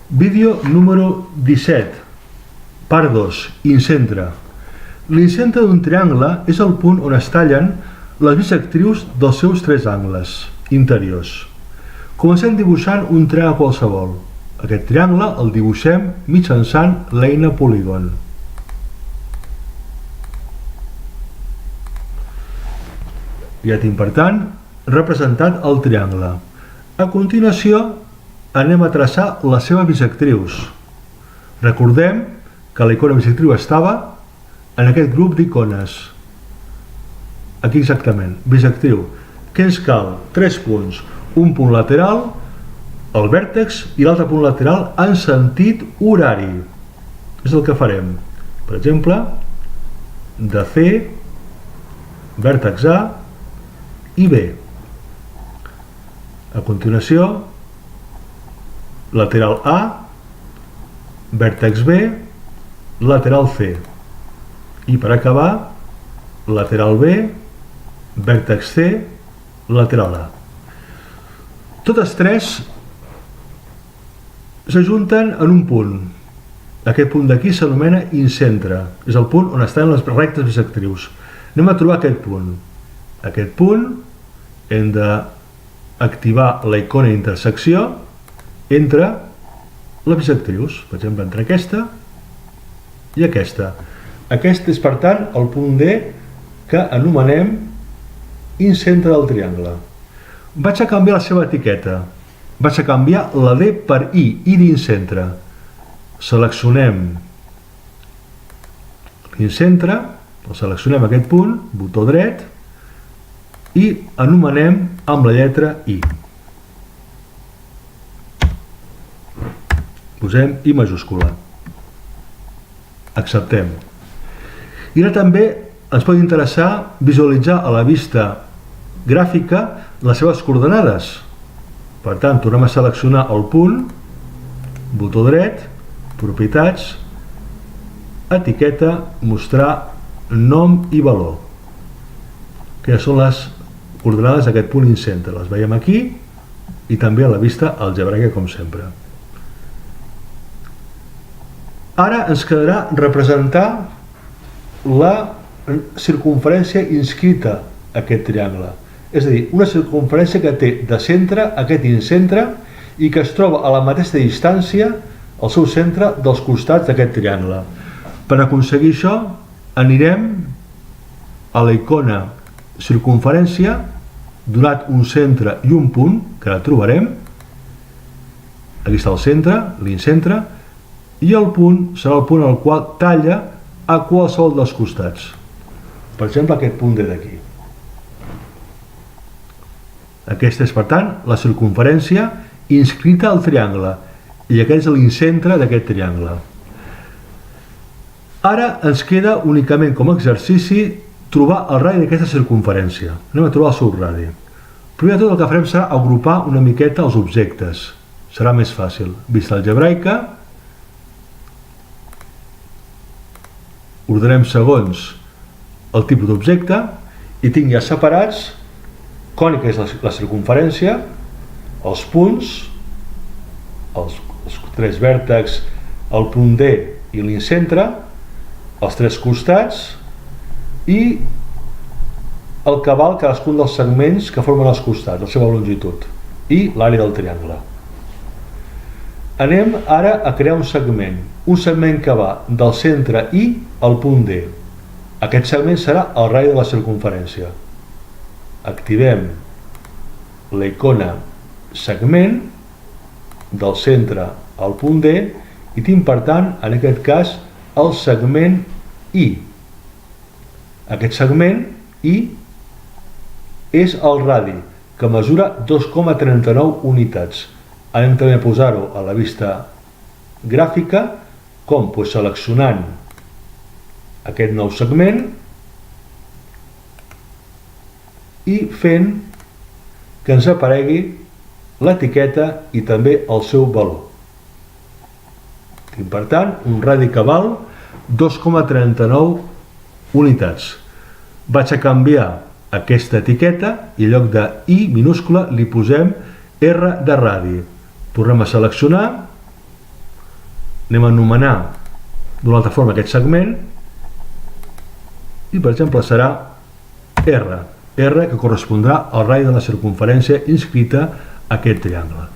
Vídeo número 17, part 2, incentre. L'incentre d'un triangle és el punt on es tallen les bisectrius dels seus tres angles interiors. Comencem dibuixant un triangle qualsevol. Aquest triangle el dibuixem mitjançant l'eina polígon. Ja tinc, per tant, representat el triangle. A continuació, anem a traçar les seves bisectrius. Recordem que la icona bisectriu estava en aquest grup d'icones. Aquí exactament, bisectriu. Què ens cal? 3 punts. Un punt lateral, el vèrtex, i l'altre punt lateral en sentit horari. És el que farem. Per exemple, de C, vèrtex A i B. A continuació, lateral A, vèrtex B, lateral C. I per acabar, lateral B, vèrtex C, lateral A. Totes tres s'ajunten en un punt. Aquest punt d'aquí s'anomena incentre. És el punt on estan les rectes bisectrius. Anem a trobar aquest punt. Aquest punt hem d'activar la icona d'intersecció entre les bisectrius. Per exemple, entre aquesta i aquesta. Aquest és, per tant, el punt D que anomenem incentre del triangle. Vaig a canviar la seva etiqueta. Vaig a canviar la D per I d'incentre. Seleccionem l'incentre, seleccionem aquest punt, botó dret, i anomenem amb la lletra I. Posem I majúscula. Acceptem. I ara també ens pot interessar visualitzar a la vista gràfica les seves coordenades. Per tant, tornem a seleccionar el punt, botó dret, propietats, etiqueta, mostrar nom i valor. Que són les coordenades d'aquest punt incentre. Les veiem aquí i també a la vista algebraica, com sempre. Ara ens quedarà representar la circumferència inscrita a aquest triangle. És a dir, una circumferència que té de centre aquest incentre i que es troba a la mateixa distància al seu centre dels costats d'aquest triangle. Per aconseguir això, anirem a la icona circumferència, donat un centre i un punt, que la trobarem. Aquí està el centre, l'incentre, i el punt serà el punt al qual talla a qualsevol dels costats. Per exemple, aquest punt d'aquí. Aquesta és, per tant, la circumferència inscrita al triangle, i aquest és l'incentre d'aquest triangle. Ara ens queda únicament com a exercici trobar el radi d'aquesta circumferència. Anem a trobar el seu radi. Primer de tot, el que farem serà agrupar una miqueta els objectes. Serà més fàcil. Vista algebraica, ordenem segons el tipus d'objecte i tinc ja separats cònica és la circumferència, els punts, els 3 vèrtexs, el punt D i l'incentre, els 3 costats i el cabal cadascun dels segments que formen els costats, la seva longitud, i l'àrea del triangle. Anem ara a crear un segment que va del centre I al punt D. Aquest segment serà el radi de la circumferència. Activem la icona segment del centre al punt D i tinc, per tant, en aquest cas, el segment I. Aquest segment I és el radi, que mesura 2,39 unitats. Anem també a posar-ho a la vista gràfica, com? Seleccionant aquest nou segment i fent que ens aparegui l'etiqueta i també el seu valor. Tinc, per tant, un radi que val 2,39 unitats. Vaig a canviar aquesta etiqueta i en lloc de I minúscula li posem R de radi. Tornem a seleccionar anem a anomenar d'una altra forma aquest segment i per exemple serà R que correspondrà al radi de la circumferència inscrita a aquest triangle.